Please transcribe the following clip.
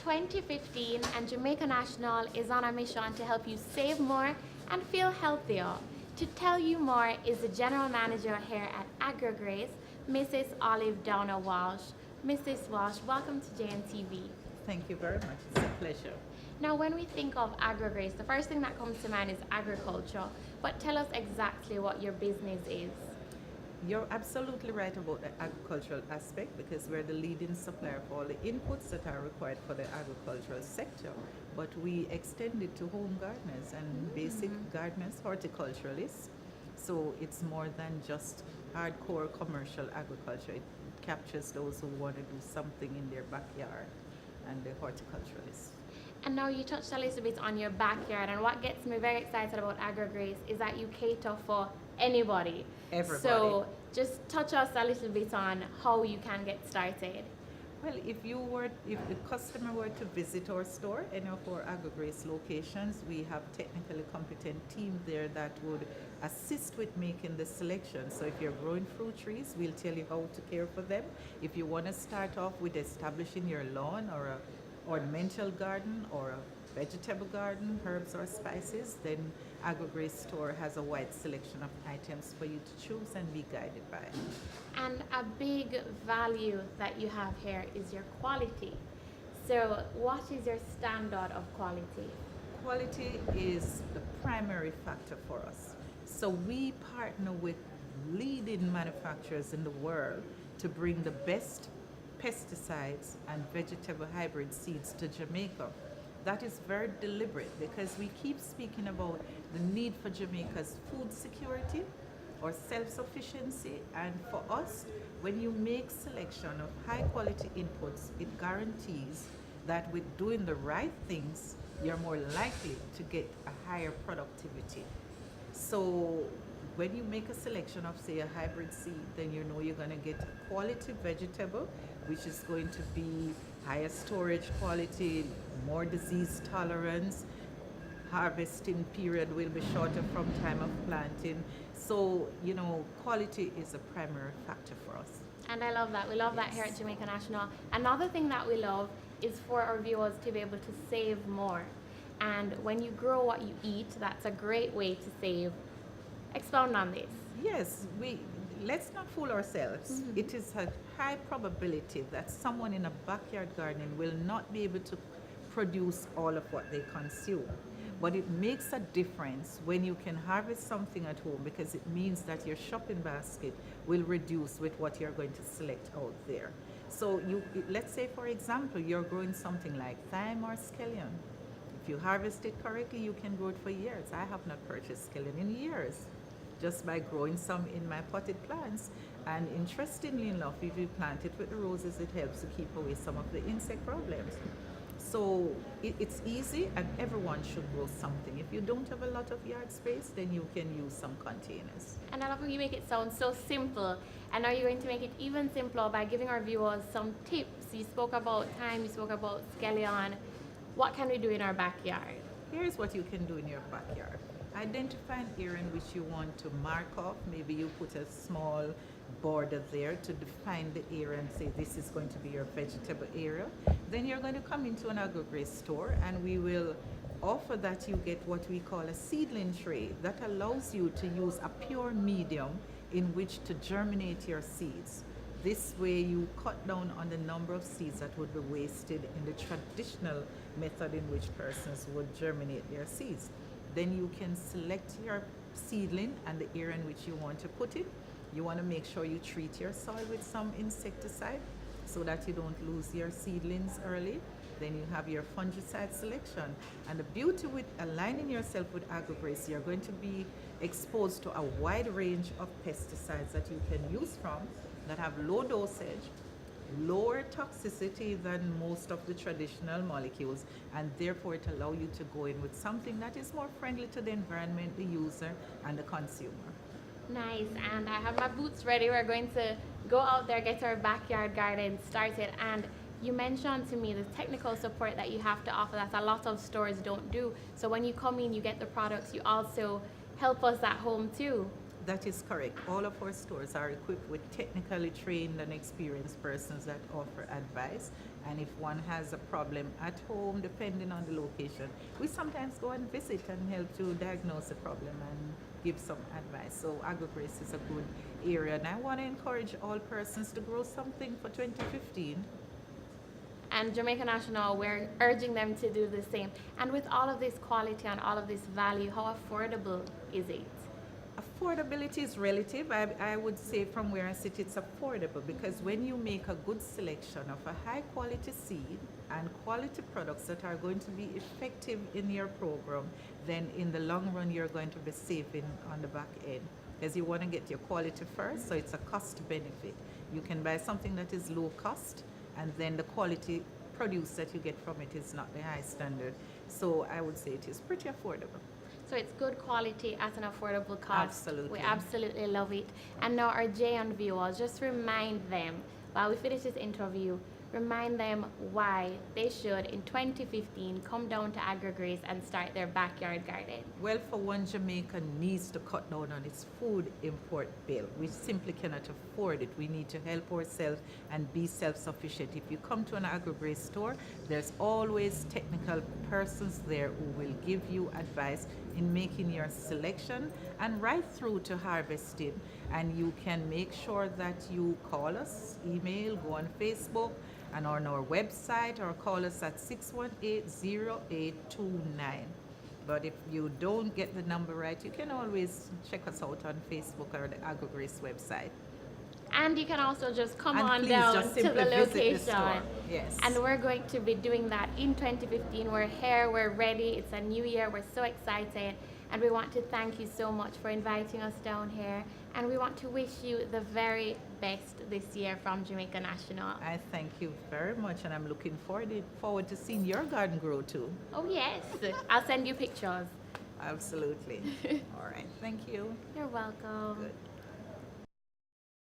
2015 and Jamaica National is on a mission to help you save more and feel healthier. To tell you more is the General Manager here at Agro, Mrs. Olive Downer Walsh. Mrs. Walsh, welcome to JNTV. Thank you very much. It's a pleasure. Now, when we think of Agro, the first thing that comes to mind is agriculture. But tell us exactly what your business is. You're absolutely right about the agricultural aspect because we're the leading supplier for all the inputs that are required for the agricultural sector. But we extend it to home gardeners and basic gardeners, horticulturalists. So it's more than just hardcore commercial agriculture. It captures those who want to do something in their backyard and the horticulturalists. And now you touched a little bit on your backyard, and what gets me very excited about Agro is that you cater for anybody. Everybody. So just touch us a little bit on how you can get started. Well, if the customer were to visit our store, any of our Agro locations, we have technically competent team there that would assist with making the selection. So if you're growing fruit trees, we'll tell you how to care for them. If you want to start off with establishing your lawn or a ornamental garden or a vegetable garden, herbs or spices, then Agro store has a wide selection of items for you to choose and be guided by. And a big value that you have here is your quality. So what is your standard of quality? Quality is the primary factor for us. So we partner with leading manufacturers in the world to bring the best pesticides and vegetable hybrid seeds to Jamaica. That is very deliberate because we keep speaking about the need for Jamaica's food security or self-sufficiency, and for us, when you make selection of high quality inputs, it guarantees that with doing the right things, you're more likely to get a higher productivity. So when you make a selection of, say, a hybrid seed, then you know you're going to get a quality vegetable, which is going to be higher storage quality, more disease tolerance, harvesting period will be shorter from time of planting. So, quality is a primary factor for us. And I love that. We love that here at Jamaica National. Another thing that we love is for our viewers to be able to save more. And when you grow what you eat, that's a great way to save. Expound on this. Yes, let's not fool ourselves. It is a high probability that someone in a backyard gardening will not be able to produce all of what they consume. But it makes a difference when you can harvest something at home because it means that your shopping basket will reduce with what you're going to select out there. So let's say, for example, you're growing something like thyme or scallion. If you harvest it correctly, you can grow it for years. I have not purchased scallion in years, just by growing some in my potted plants. And interestingly enough, if you plant it with the roses, it helps to keep away some of the insect problems. So it's easy, and everyone should grow something. If you don't have a lot of yard space, then you can use some containers. And I love how you make it sound so simple. And are you going to make it even simpler by giving our viewers some tips? You spoke about thyme, you spoke about scallion. What can we do in our backyard? Here's what you can do in your backyard. Identify an area in which you want to mark off. Maybe you put a small border there to define the area and say this is going to be your vegetable area. Then you're going to come into an Agro store and we will offer that you get what we call a seedling tray that allows you to use a pure medium in which to germinate your seeds. This way you cut down on the number of seeds that would be wasted in the traditional method in which persons would germinate their seeds. Then you can select your seedling and the area in which you want to put it. You want to make sure you treat your soil with some insecticide so that you don't lose your seedlings early. Then you have your fungicide selection. And the beauty with aligning yourself with Agro, you're going to be exposed to a wide range of pesticides that you can use from that have low dosage, lower toxicity than most of the traditional molecules, and therefore it allows you to go in with something that is more friendly to the environment, the user, and the consumer. Nice, and I have my boots ready. We're going to go out there, get our backyard garden started. And you mentioned to me the technical support that you have to offer that a lot of stores don't do. So when you come in, you get the products, you also help us at home too. That is correct. All of our stores are equipped with technically trained and experienced persons that offer advice And if one has a problem at home, depending on the location, we sometimes go and visit and help to diagnose the problem and give some advice. So AgroGrace is a good area, and I want to encourage all persons to grow something for 2015. And Jamaica National, we're urging them to do the same. And with all of this quality and all of this value, how affordable is it? Affordability is relative. I would say from where I sit, it's affordable because when you make a good selection of a high quality seed and quality products that are going to be effective in your program, then in the long run, you're going to be saving on the back end. Because you want to get your quality first, so it's a cost benefit. You can buy something that is low cost, and then the quality produce that you get from it is not the high standard. So I would say it is pretty affordable. So it's good quality at an affordable cost. Absolutely. We absolutely love it. And now our JN viewers, just remind them, while we finish this interview, remind them why they should, in 2015, come down to AgroGrace and start their backyard garden. Well, for one, Jamaica needs to cut down on its food import bill. We simply cannot afford it. We need to help ourselves and be self-sufficient. If you come to an AgroGrace store, there's always technical persons there who will give you advice in making your selection and right through to harvesting. And you can make sure that you call us, email, go on Facebook, and on our website, or call us at 618-0829. But if you don't get the number right, you can always check us out on Facebook or the AgroGrace website. And you can also just come And on please down just to the simply visit the location. store. Yes. And we're going to be doing that in 2015. We're here, we're ready. It's a new year. We're so excited. And we want to thank you so much for inviting us down here. And we want to wish you the very best this year from Jamaica National. I thank you very much, and I'm looking forward to seeing your garden grow too. Oh, yes. I'll send you pictures. Absolutely. All right. Thank you. You're welcome. Good.